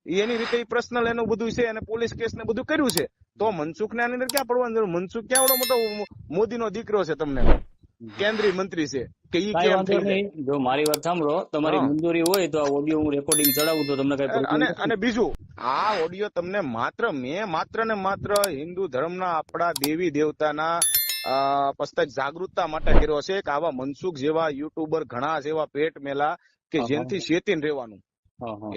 એની રીતે પર્સનલ એનું બધું છે અને પોલીસ કેસ ને બધું કર્યું છે. તો મનસુખ ને આની અંદર ક્યાં પડવાનું જરૂર? મનસુખ ક્યાં આવડો મોટો મોદી નો દીકરો છે તમને કેન્દ્રીય મંત્રી છે કે ઈ કઈ કેમ વાંધો થઈ જાય? નહીં, જો મારી વાત સાંભળો, તમારી હા. મંજૂરી હોય તો આ ઓડિયો હું રેકોર્ડિંગ ચડાવું તો તમને કઈ પ્રોબ્લેમ અને નથી? અને બીજું આ ઓડિયો તમને મેં માત્ર ને માત્ર હિન્દુ ધર્મના આપણા દેવી દેવતાના પસ્તક જાગૃતતા માટે કર્યો છે કે આવા મનસુખ જેવા યુટ્યુબર ઘણા જેવા પેટ મેલા કે જેનથી શેતીન રહેવાનું.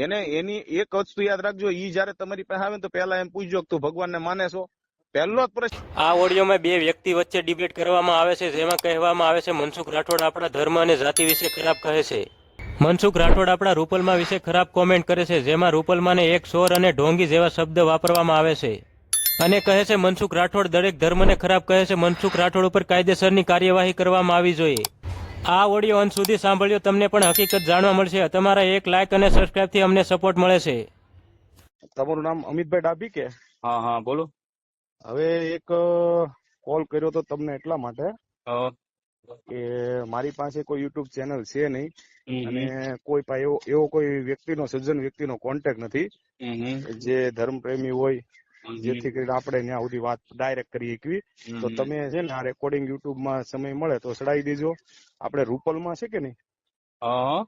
એને એની એક વસ્તુ યાદ રાખજો, ઈ જયારે તમારી પાસે આવે ને તો પહેલા એમ પૂછજો કે તું ભગવાનને માને છો? પહેલો જ પ્રશ્ન. આ ઓડિયોમાં બે વ્યક્તિ વચ્ચે ડિબેટ કરવામાં આવે છે, જેમાં કહેવામાં આવે છે મનસુખ રાઠોડ આપણા ધર્મ અને જાતિ વિશે ખરાબ કહે છે. મનસુખ રાઠોડ આપણા રૂપલમાં વિશે ખરાબ કોમેન્ટ કરે છે, જેમાં રૂપલમાને એક સોર અને ઢોંગી જેવા શબ્દ વાપરવામાં આવે છે અને કહે છે મનસુખ રાઠોડ દરેક ધર્મને ખરાબ કહે છે. મનસુખ રાઠોડ ઉપર કાયદેસરની કાર્યવાહી કરવામાં આવી જોઈએ. આ ઓડિયો અંત સુધી સાંભળ્યો, તમને પણ હકીકત જાણવા મળશે. તમારા એક લાઇક અને સબસ્ક્રાઇબ થી અમને સપોર્ટ મળે છે. તમારું નામ અમિતભાઈ ડાભી કે? હા હા બોલો. હવે એક કોલ કર્યો તો તમને એટલા માટે કે મારી પાસે કોઈ યુટ્યુબ ચેનલ છે નહીં અને કોઈ પાસે એવો કોઈ વ્યક્તિનો સજ્જન વ્યક્તિનો કોન્ટેક્ટ નથી જે ધર્મપ્રેમી હોય, જેથી કરીને આપણે ત્યાં સુધી વાત ડાયરેક્ટ કરી શકીએ. તો તમે છે ને આ રેકોર્ડિંગ યુટ્યુબમાં સમય મળે તો ચડાવી દેજો. આપણે રૂપલમાં છે કે નહીં,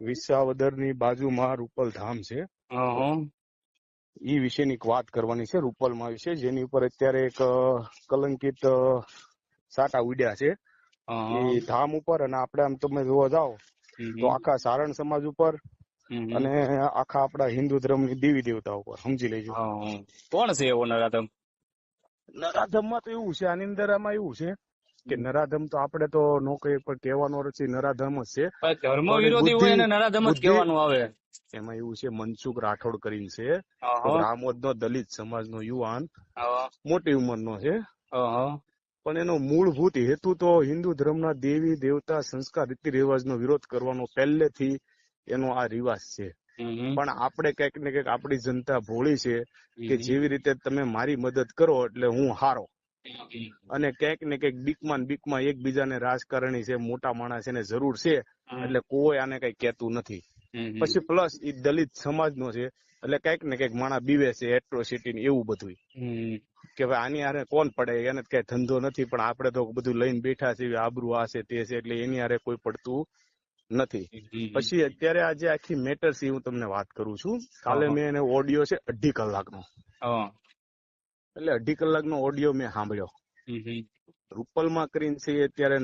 વિસાવદરની બાજુમાં રૂપલ ધામ છે, ઈ વિશેની એક વાત કરવાની છે રૂપલમાં વિશે, જેની ઉપર અત્યારે એક કલંકિત સાટા ઉડ્યા છે એ ધામ ઉપર. અને આપણે આમ તમે જોવા જાઓ તો આખા સારણ સમાજ ઉપર અને આખા આપણા હિન્દુ ધર્મની દેવી દેવતા ઉપર સમજી લેજો. કોણ છે એવો નરાધમ? નરાધમમાં તો એવું છે, આની અંદર આમાં એવું છે કે નરાધમ તો આપણે તો નો કહીએ પણ કહેવાનો રચી નરાધમ જ છે. ધર્મ વિરોધી હોય એને નરાધમ જ કહેવાનું આવે. એમાં એવું છે મનસુખ રાઠોડ કરીને છે, રામોદ નો દલિત સમાજ નો યુવાન, મોટી ઉંમરનો છે, પણ એનો મૂળભૂત હેતુ તો હિન્દુ ધર્મના દેવી દેવતા સંસ્કાર રીતિ રિવાજનો વિરોધ કરવાનો પહેલેથી એનો આ રિવાજ છે. પણ આપણે કંઈક ને કંઈક આપણી જનતા ભોળી છે કે જેવી રીતે તમે મારી મદદ કરો એટલે હું હારો, અને ક્યાંક ને ક્યાંક બીકમાં એકબીજાને રાજકારણી છે, મોટા માણસ એને જરૂર છે એટલે કોઈ આને કઈ કહેતું નથી. પછી પ્લસ એ દલિત સમાજનો છે એટલે કઈક ને કઈક માણસ બીવે છે, એટ્રોસિટી એવું બધું કે ભાઈ આની હારે કોણ પડે, એને કઈ ધંધો નથી, પણ આપણે તો બધું લઈને બેઠા છીએ, આબરૂ આ છે તે છે, એટલે એની હારે કોઈ પડતું નથી. પછી અત્યારે આજે આખી મેટર છે હું તમને વાત કરું છું. કાલે મેં એને ઓડિયો છે 2.5 કલાકનો, એટલે 2.5 કલાકનો ઓડિયો મેં સાંભળ્યો. રૂપલમાં કરીને છે અત્યારે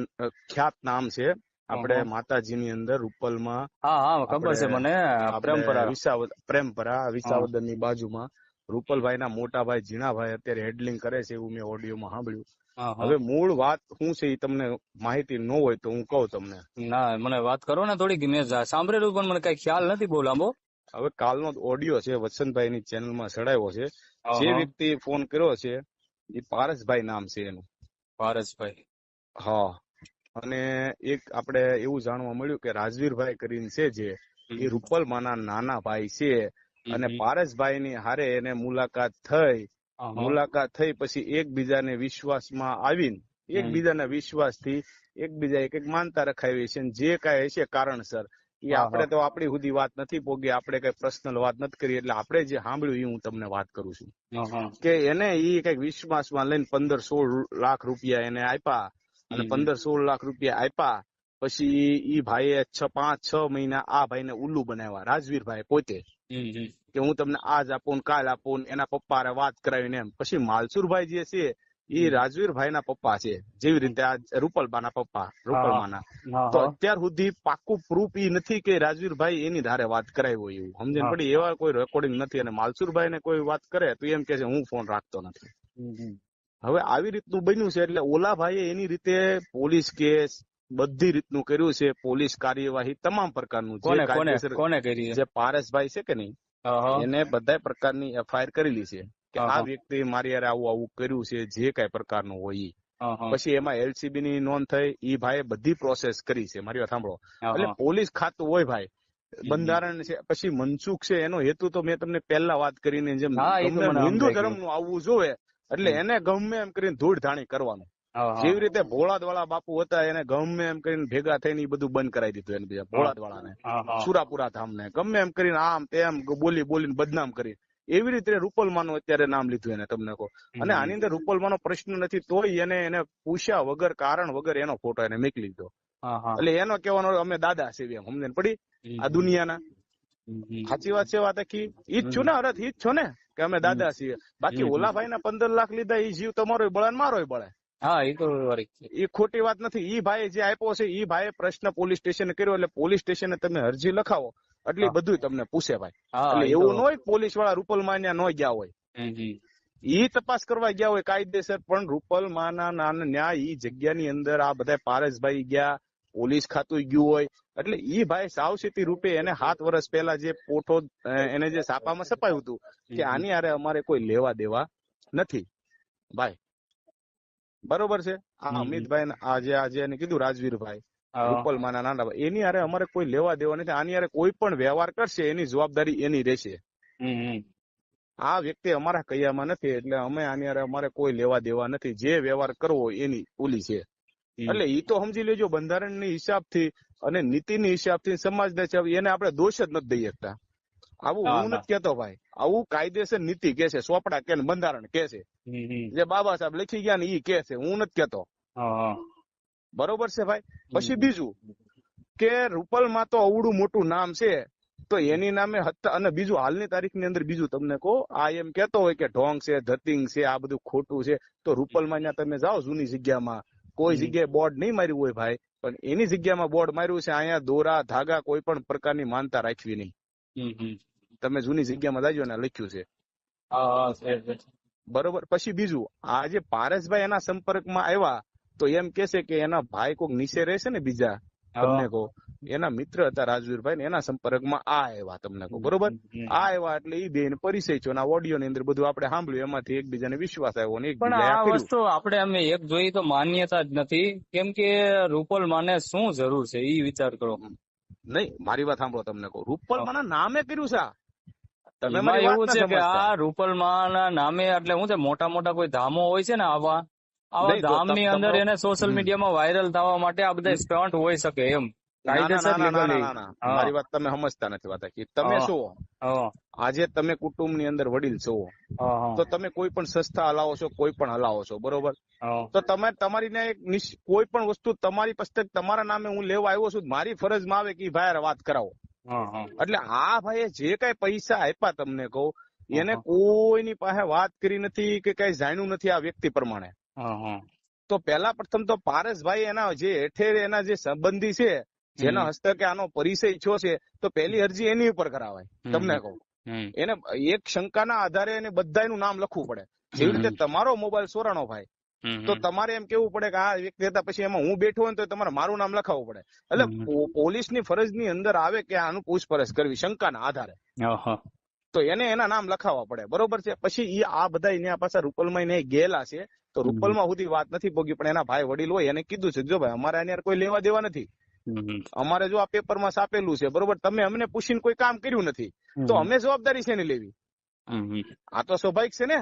ખ્યાત નામ છે આપણે માતાજીની અંદર રૂપલમાં, ખબર છે મને, પ્રેમપરા વિસાવદર ની બાજુમાં રૂપલભાઈ ના મોટા ભાઈ જીણાભાઈ અત્યારે હેડલિંગ કરે છે એવું મેં ઓડિયોમાં સાંભળ્યું. હવે મૂળ વાત શું છે એ તમને માહિતી ન હોય તો હું કહું તમને. ના મને વાત કરો ને થોડીક, મેં સાંભળેલું પણ મને કઈ ખ્યાલ નથી બહુ લાંબો. હવે કાલનો ઓડિયો છે વસંતભાઈ ની ચેનલમાં ચડાવ્યો છે. જે વ્યક્તિ ફોન કર્યો છે એ પારસભાઈ નામ છે એનું. પારસભાઈ? હા. અને એક આપણે એવું જાણવા મળ્યું કે રાજવીરભાઈ કરીને છે જે એ રૂપલમાના નાના ભાઈ છે, અને પારસભાઈ ની હારે એને મુલાકાત થઈ પછી એકબીજાને વિશ્વાસમાં આવીને એકબીજાના વિશ્વાસથી એકબીજા એક માનતા રખાવી છે. જે કાંઈ હશે કારણસર એ આપણે તો આપણી સુધી વાત નથી પોગી, આપણે કઈ પર્સનલ વાત નથી કરી, એટલે આપણે જે સાંભળ્યું એ હું તમને વાત કરું છું કે એને એ કઈક વિશ્વાસમાં લઈને 15-16 લાખ રૂપિયા એને આપ્યા, અને 15-16 લાખ રૂપિયા આપ્યા પછી ઈ ભાઈએ 5-6 મહિના આ ભાઈને ઉલ્લુ બનાવ્યા, રાજવીરભાઈ પોતે, કે હું તમને આજ આપું કાલ આપું, એના પપ્પા વાત કરાવીને એમ. પછી માલસુરભાઈ જે છે એ રાજવીરભાઈ ના પપ્પા છે, જેવી રીતે આ રૂપલબાના પપ્પા રૂપલમાના. તો અત્યાર સુધી પાકું પ્રૂફ એ નથી કે રાજવીરભાઈ એની ધારે વાત કરાવી હોય એવું સમજણ પડી. એવા કોઈ રેકોર્ડિંગ નથી, અને માલસુરભાઈ ને કોઈ વાત કરે તો એમ કે છે હું ફોન રાખતો નથી. હવે આવી રીતનું બન્યું છે એટલે ઓલા ભાઈએ એની રીતે પોલીસ કેસ બધી રીતનું કર્યું છે, પોલીસ કાર્યવાહી તમામ પ્રકારનું જે પારસભાઈ છે કે નહીં એને બધા પ્રકારની FIR કરેલી છે કે આ વ્યક્તિ મારી યાર આવું કર્યું છે, જે કઈ પ્રકારનું હોય. પછી એમાં LCB ની નોંધ થઈ, ઈ ભાઈ બધી પ્રોસેસ કરી છે. મારી વાત સાંભળો, એટલે પોલીસ ખાતું હોય ભાઈ, બંધારણ છે. પછી મનસુખ છે એનો હેતુ તો મેં તમને પહેલા વાત કરીને જેમ હિન્દુ ધર્મ નું આવવું જોવે એટલે એને ગમે એમ કરીને ધૂળ ધાણી કરવાનું. જેવી રીતે ભોળાદવાળા બાપુ હતા એને ગમે એમ કરીને ભેગા થઈને બધું બંધ કરાવી દીધું. એને બીજા ભોળાદવાળાને સુરાપુરા ધામને ગમે એમ કરીને આમ તેમ બોલીને બદનામ કરી એવી રીતે રૂપલમાનું અત્યારે નામ લીધું એને તમને કહો. અને આની અંદર રૂપલમાનો પ્રશ્ન નથી તોય એને પૂછ્યા વગર કારણ વગર એનો ફોટો એને મોકલી દીધો. એટલે એનો કહેવાનો અમે દાદા છે એમ સમજણ પડી આ દુનિયાના. સાચી વાત છે વાત આખી ઈ જ છું ને અરથ ઈ જ છો ને કે અમે દાદા છીએ. બાકી ઓલા ભાઈ ના 15 લાખ લીધા ઈ જીવ તમારો બળે ને મારો બળે. હા એ તો એ ખોટી વાત નથી. ઈ ભાઈ જે આપ્યો છે ઈ ભાઈ પ્રશ્ન પોલીસ સ્ટેશન કર્યો એટલે પોલીસ સ્ટેશને તમે અરજી લખાવો એટલે બધું તમને પૂછે ભાઈ. એટલે એવું ન હોય પોલીસ વાળા રૂપલમાં ન ગયા હોય, ઈ તપાસ કરવા ગયા હોય કાયદેસર. પણ રૂપલમાના ન્યાય ઈ જગ્યાની અંદર આ બધા પારસભાઈ ગયા, પોલીસ ખાતું ગયું હોય એટલે ઈ ભાઈ સાવચેતી રૂપે એને 7 વર્ષ પહેલા જે ફોટો એને જે છાપામાં છપાયું હતું કે આની હારે અમારે કોઈ લેવા દેવા નથી ભાઈ. બરોબર છે. આ અમિતભાઈ આજે એને કીધું રાજવીરભાઈ રૂપલમાના નાના ભાઈ, એની હારે અમારે કોઈ લેવા દેવા નથી. આની હારે કોઈ પણ વ્યવહાર કરશે એની જવાબદારી એની રહેશે. આ વ્યક્તિ અમારા કૈયામાં નથી એટલે અમે આની હારે અમારે કોઈ લેવા દેવા નથી. જે વ્યવહાર કરવો એની ઓલી છે. એટલે ઈ તો સમજી લેજો બંધારણની હિસાબથી અને નીતિની હિસાબથી સમાજના હિસાબથી એને આપણે દોષ જ નથી દઈ શકતા. આવું હું નથી કેતો ભાઈ, આવું કાયદેસર નીતિ કે છે, ચોપડા કે બંધારણ કે છે, જે બાબા સાહેબ લખી ગયા ને ઈ કે છે, હું નથી કેતો. બરોબર છે ભાઈ. પછી બીજું કે રૂપલમાં તો અવડું મોટું નામ છે તો એની નામે અને બીજું હાલની તારીખની અંદર બીજું તમને કહો, આ એમ કેતો હોય કે ઢોંગ છે, ધતિંગ છે, આ બધું ખોટું છે, તો રૂપલમાં ત્યાં તમે જાઓ જૂની જગ્યામાં કોઈ જગ્યાએ બોર્ડ નહીં માર્યું હોય ભાઈ, પણ એની જગ્યામાં બોર્ડ માર્યું છે અહીંયા દોરા ધાગા કોઈ પણ પ્રકારની માનતા રાખવી નહીં. તમે જૂની જગ્યામાં જાજો ને લખ્યું છે. બરોબર. પછી બીજું આ જે પારસભાઈ એના સંપર્કમાં આવ્યા તો એમ કે છે કે એના ભાઈ કોઈક નીચે રહેશે ને બીજા, તમને કહો એના મિત્ર હતા રાજવીરભાઈ ને એના સંપર્કમાં આ આવ્યા તમને કહો. બરોબર. આ આવ્યા એટલે ઈ બેન પરિચય છો. ઓડિયો ની અંદર બધું આપણે સાંભળ્યું, એમાંથી એકબીજાને વિશ્વાસ આવ્યો ને પણ આ વસ્તુ આપણે અમે એક જોઈ તો માન્યતા જ નથી. કેમ કે રૂપલમાને શું જરૂર છે ઈ વિચાર કરો. નહીં મારી વાત સાંભળો તમને કહું, રૂપલમાના નામે કર્યું છે. એમાં એવું છે કે આ રૂપલમાના નામે એટલે શું છે, મોટા મોટા કોઈ ધામો હોય છે ને આવા ધામની અંદર એને સોશિયલ મીડિયામાં વાયરલ થવા માટે આ બધા સ્ટન્ટ હોઈ શકે એમ. મારી વાત તમે સમજતા નથી. વાત તમે શું આજે તમે કુટુંબની અંદર વડીલ છો તો તમે કોઈ પણ સંસ્થા હલાવો છો, કોઈ પણ હલાવો છો, બરોબર. તો તમે તમારી એક કોઈ પણ વસ્તુ તમારી પુસ્તક તમારા નામે હું લેવા આવ્યો છું, મારી ફરજમાં આવે કે ભાઈ વાત કરાવો. એટલે આ ભાઈ જે કઈ પૈસા આપ્યા તમને કહું, એને કોઈની પાસે વાત કરી નથી કે કઈ જાણ્યું નથી આ વ્યક્તિ પ્રમાણે. તો પેલા પ્રથમ તો પારસભાઈ એના જે હેઠે એના જે સંબંધી છે જેના હસ્તકે આનો પરિચય થયો છે તો પહેલી અરજી એની ઉપર કરાવાય. તમને કહું એને એક શંકાના આધારે એને બધાનું નામ લખવું પડે. જેવી રીતે તમારો મોબાઈલ ચોરાણો ભાઈ તો તમારે એમ કેવું પડે કે આ વ્યક્તિ હતા, પછી એમાં હું બેઠો હોય તો તમારે મારું નામ લખાવવું પડે. એટલે પોલીસની ફરજની અંદર આવે કે આનું પૂછપરછ કરવી શંકાના આધારે, તો એને એના નામ લખાવવા પડે. બરોબર છે. પછી આ બધા એના પાછા રૂપલમાં ગયેલા છે તો રૂપલમાં સુધી વાત નથી પોગી, પણ એના ભાઈ વડીલ હોય એને કીધું છે જો ભાઈ અમારે આની કોઈ લેવા દેવા નથી, અમારે જો આ પેપરમાં છાપેલું છે, બરોબર, તમે અમને પૂછીને કોઈ કામ કર્યું નથી તો અમે જવાબદારી છે ને લેવી. આ તો સ્વાભાવિક છે ને.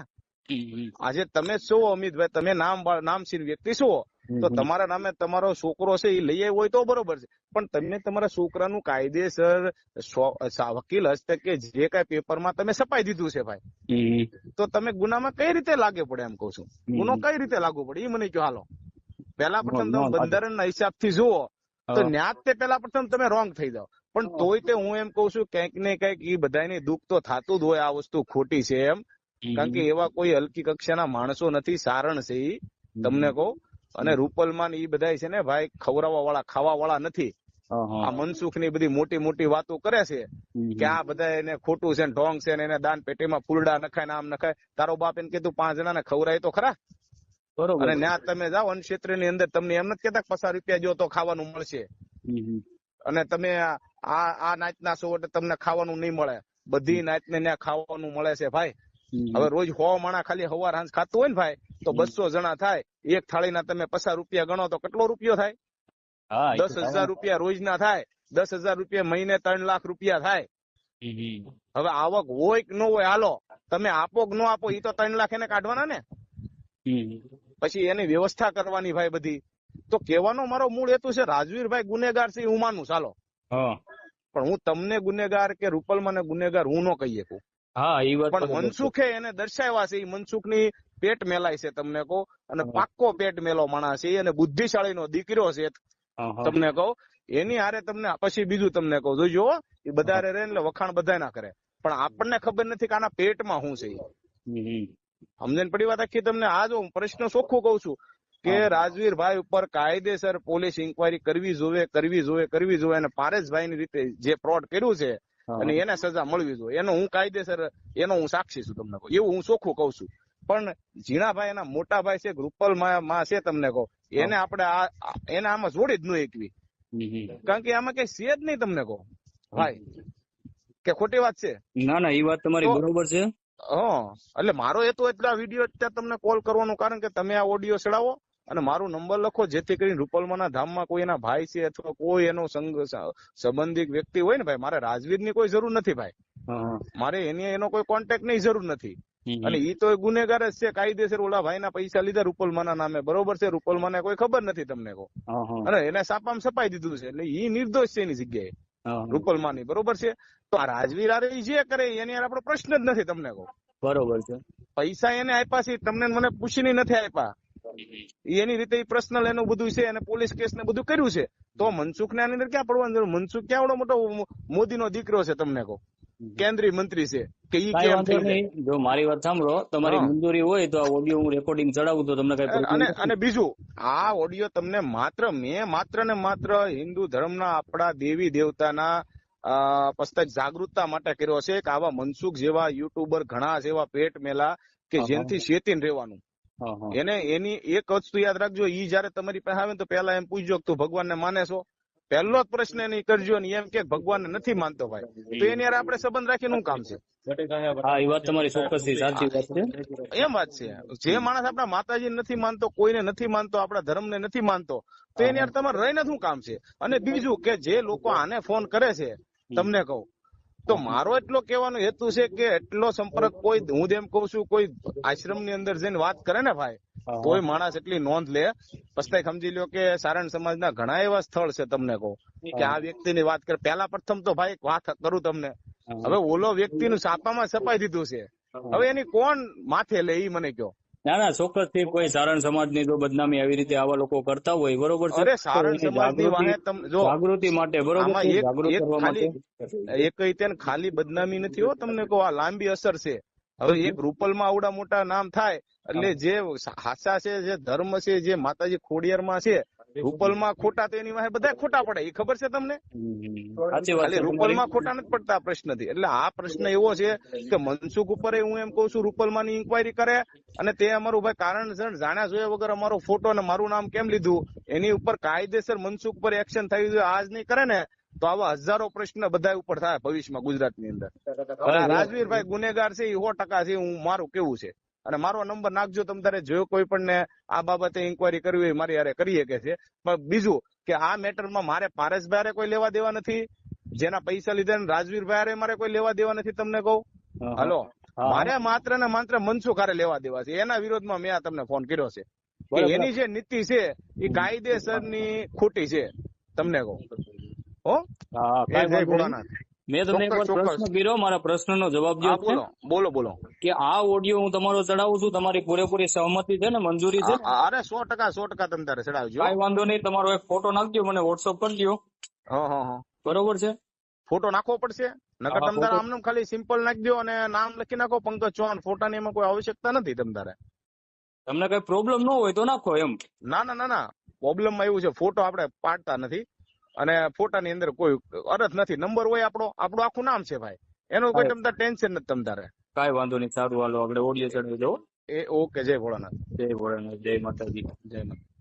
આજે તમે છો અમિતભાઈ, તમે નામશીર વ્યક્તિ છો તો તમારા નામે તમારો છોકરો છે એ લઈ આવ્યો હોય તો બરોબર છે, પણ તમે તમારા છોકરાનું કાયદેસર વકીલ હસ્તકે જે કઈ પેપરમાં તમે છપાઈ દીધું છે ભાઈ, તો તમે ગુનામાં કઈ રીતે લાગે પડે એમ કઉ છું. ગુનો કઈ રીતે લાગુ પડે એ મને કહો. હાલો પેલા પ્રથમ તમે બંધારણના હિસાબથી જુઓ તો ન્યાજ તે પેલા પ્રથમ તમે રોંગ થઈ જાઓ. પણ તોય તે હું એમ કઉ છું કંઈક ને કંઈક એ બધાને દુઃખ તો થતું જ હોય આ વસ્તુ ખોટી છે એમ, કારણ કે એવા કોઈ હલકી કક્ષાના માણસો નથી, સારણ છે એ તમને કહું. અને રૂપલમાન એ બધા છે ને ભાઈ ખવડાવવા વાળા ખાવા વાળા નથી. આ મનસુખ ની બધી મોટી મોટી વાતો કરે છે કે આ બધા એને ખોટું છે, ઢોંગ છે, એને દાન પેટીમાં ફૂલડા નખાય ને આમ નખાય. તારો બાપ એને કીધું 5 જણાને ખવડાય તો ખરા. અને ત્યાં તમે જાઓ અન્ન ક્ષેત્ર ની અંદર તમને એમ નથી કેતા 50 રૂપિયા જો તો ખાવાનું મળશે, અને તમે આ નાચના છો એટલે તમને ખાવાનું નહીં મળે. બધી નાચને ત્યાં ખાવાનું મળે છે ભાઈ. હવે રોજ 100 માણા ખાલી સવાર સાંજ ખાતું હોય ને ભાઈ તો 200 જણા થાય. એક થાળીના તમે 50 રૂપિયા ગણો તો કેટલો રૂપિયો થાય? 10,000 રૂપિયા રોજના થાય. 10,000 રૂપિયા મહિને 3 લાખ રૂપિયા થાય. હવે આવક હોય કે ન હોય હાલો તમે આપો કે ન આપો એ તો 3 લાખ એને કાઢવાના ને. પછી એની વ્યવસ્થા કરવાની ભાઈ બધી. તો કહેવાનો મારો મૂળ હેતુ છે રાજવીરભાઈ ગુનેગાર છે હું માનું ચાલો, પણ હું તમને ગુનેગાર કે રૂપલમાને ગુનેગાર હું ન કહી શકું. હા એ વાત પણ બરોબર છે. મનસુખે એને દર્શાવ્યા છે. એ મનસુખની પેટ મેલાય છે તમને કહું, અને પાક્કો પેટ મેલો માણસ છે અને બુદ્ધિશાળીનો દીકરો છે હા, હા. તમને કહું. એની હારે તમને પછી બીજું તમને કહું, જોજો હો, એ બધા રહે એટલે વખાણ બધા ના કરે, પણ આપણને ખબર નથી કે આના પેટમાં શું છે. સમજણ પડી વાત આખી તમને? આ જો હું પ્રશ્ન ચોખ્ખું કઉ છું કે રાજવીરભાઈ ઉપર કાયદેસર પોલીસ ઇન્કવાયરી કરવી જોઈએ અને પારેશભાઈની રીતે જે ફ્રોડ કર્યું છે અને એને સજા મળવી જોઈએ. એનો હું કાયદેસર એનો હું સાક્ષી છું તમને કહું, એવું હું ચોખ્ખું કઉ છું. પણ ઝીણાભાઈ એના મોટા ભાઈ છે, રૂપલ માં છે તમને કહું, એને આપણે એને આમાં જોડી જ ન એકવી, કારણ કે આમાં કઈ છે જ નહીં તમને કહું ભાઈ, કે ખોટી વાત છે? ના ના, એ વાત તમારી બરોબર છે. હા, એટલે મારો હેતુ એટલે આ વિડીયો અત્યારે તમને કોલ કરવાનું કારણ કે તમે આ ઓડિયો ચડાવો અને મારો નંબર લખો, જેથી કરીને રૂપલમાના ધામમાં કોઈ એના ભાઈ છે અથવા કોઈ એનો સંબંધિત વ્યક્તિ હોય ને ભાઈ, મારે રાજવીરની કોઈ જરૂર નથી ભાઈ, મારે એનો કોઈ કોન્ટેક્ટ ની જરૂર નથી. અને ઈ તો ગુનેગાર જ છે કાયદેસર. ઓલા ભાઈના પૈસા લીધા રૂપલમાના નામે, બરોબર છે? રૂપલમાને કોઈ ખબર નથી તમને કહો, અને એને સાપામાં સપાઈ દીધું છે, એટલે ઈ નિર્દોષ છે એની જગ્યાએ રૂપલમાની, બરોબર છે? તો આ રાજવીર આરે જે કરે એની આપણો પ્રશ્ન જ નથી તમને કહું, બરોબર છે. પૈસા એને આપ્યા છે, તમને મને પૂછીને નથી આપ્યા, એની રીતે પર્સનલ એનું બધું છે, અને પોલીસ કેસ ને બધું કર્યું છે. તો મનસુખ ને આની અંદર ક્યાં પડવાનું જરૂર? મનસુખ ક્યાં મોટો મોદીનો દીકરો છે તમને કહું, કેન્દ્રીય મંત્રી છે કે ઈ કેમ થઈ જાય? જો મારી વાત સાંભળો, તમારી મંજૂરી હોય તો આ ઓડિયો હું રેકોર્ડિંગ ચડાવું તો તમને કઈ અને બીજું આ ઓડિયો તમને મેં માત્ર ને માત્ર હિન્દુ ધર્મના આપણા દેવી દેવતાના પસ્તક જાગૃતતા માટે કર્યો છે કે આવા મનસુખ જેવા યુટ્યુબર ઘણા જેવા પેટ મેલા કે જેનથી શેતીન રહેવાનું. એની એક વસ્તુ યાદ રાખજો, ઈ જયારે તમારી પાસે આવે તો પેલા એમ પૂછજો કે તું ભગવાનને માને છો? પહેલો જ પ્રશ્ન એની કરજો ને એમ કે ભગવાનને નથી માનતો ભાઈ, તો એની યાર આપણે સંબંધ રાખીને શું કામ છે? હા, એ વાત તમારી ચોક્કસ સાચી વાત છે. એમ વાત છે, જે માણસ આપણા માતાજી નથી માનતો, કોઈને નથી માનતો, આપણા ધર્મને નથી માનતો, તો એની યાર તમારે રહીને શું કામ છે? અને બીજું કે જે લોકો આને ફોન કરે છે તમને કહું, તો મારો એટલો કહેવાનો હેતુ છે કે એટલો સંપર્ક કોઈ, હું એમ કઉ છું, કોઈ આશ્રમની અંદર જઈને વાત કરે ને ભાઈ, તોય માણસ એટલી નોંધ લે. પસ્તાય સમજી લ્યો કે સારણ સમાજના ઘણા એવા સ્થળ છે તમને કહું કે આ વ્યક્તિની વાત કરે. પહેલા પ્રથમ તો ભાઈ વાત કરું તમને, હવે ઓલો વ્યક્તિનું છાપામાં છપાઈ દીધું છે, હવે એની કોણ માથે લે ઈ મને કહો. ના ના, ચોક્કસ થી કોઈ સારણ સમાજની જો બદનામી આવી રીતે આવા લોકો કરતા હોય, બરોબર છે? અરે સારણ સમાજની વાહે તમે જો જાગૃતિ માટે, બરોબર છે, જાગૃત કરવા માટે એક ખાલી બદનામી નથી હો તમને કહો, આ લાંબી અસર છે. હવે એક રૂપલમાં આવડા મોટા નામ થાય એટલે જે હાસા છે, જે ધર્મ છે, જે માતાજી ખોડિયારમાં છે, રૂપલમાં ખોટા તો એની વાહે બધા ખોટા પડે, એ ખબર છે તમને? ખાલી રૂપલમાં ખોટા નથી પડતા પ્રશ્નથી. એટલે આ પ્રશ્ન એવો છે કે મનસુખ ઉપર હું એમ કઉ છું રૂપલમાંની ઇન્કવાયરી કરે, અને તે અમારું ભાઈ કારણ જાણ્યા જોયા વગર અમારો ફોટો અને મારું નામ કેમ લીધું એની ઉપર કાયદેસર મનસુખ ઉપર એક્શન થયું છે. આજ નહીં કરે ને તો આવા હજારો પ્રશ્ન બધા ઉપર થાય ભવિષ્યમાં ગુજરાતની અંદર. રાજવીરભાઈ ગુનેગાર છે એ 100% છે, હું મારું કેવું છે. અને મારો નંબર નાખજો તમે તારે, જો કોઈ પણ ને આ બાબતે ઇન્કવાયરી કરવી હોય મારી હારે કરીએ કે છે. પણ બીજું કે આ મેટરમાં મારે પારેશભાઈ કોઈ લેવા દેવા નથી, જેના પૈસા લીધા રાજવીરભાઈ મારે કોઈ લેવા દેવા નથી તમને કહું. હલો, મારે માત્ર ને માત્ર મનસુખ હારે લેવા દેવા છે. એના વિરોધમાં મેં તમને ફોન કર્યો છે કે એની જે નીતિ છે એ કાયદેસરની ખોટી છે તમને કહું. હો, જય ભોળાનાથ. મેં તમને એક વાર પ્રશ્ન કર્યો, મારા પ્રશ્નનો જવાબ દો. બોલો કે આ ઓડિયો હું તમારો ચડાવું છું, તમારી પૂરેપૂરી સહમતિ છે ને, મંજૂરી છે? અરે 100% તમે તારે ચડાવજો, કઈ વાંધો નહીં. તમારો એક ફોટો નાખજો, મને વોટ્સઅપ કરજો. બરોબર છે? ફોટો નાખવો પડશે, નકર તમે તારે આમને ખાલી સિમ્પલ નાખી દો અને નામ લખી નાખો પંકજ ચૌહાણ. ફોટાની એમાં કોઈ આવશ્યકતા નથી. તમે તારે તમને કઈ પ્રોબ્લેમ ન હોય તો નાખો એમ. ના, પ્રોબ્લેમમાં એવું છે ફોટો આપણે પાડતા નથી અને ફોટાની અંદર કોઈ અરજ નથી. નંબર હોય આપણું આખું નામ છે ભાઈ, એનું કોઈ તમ તારે ટેન્શન નથી. તમ તારે કઈ વાંધો નહીં. સારું, હાલો આપણે ઓડિયો ચડાવી દો. ઓકે, જય ભોળાનાથ. જય ભોળાનાથ, જય માતાજી. જય માતા.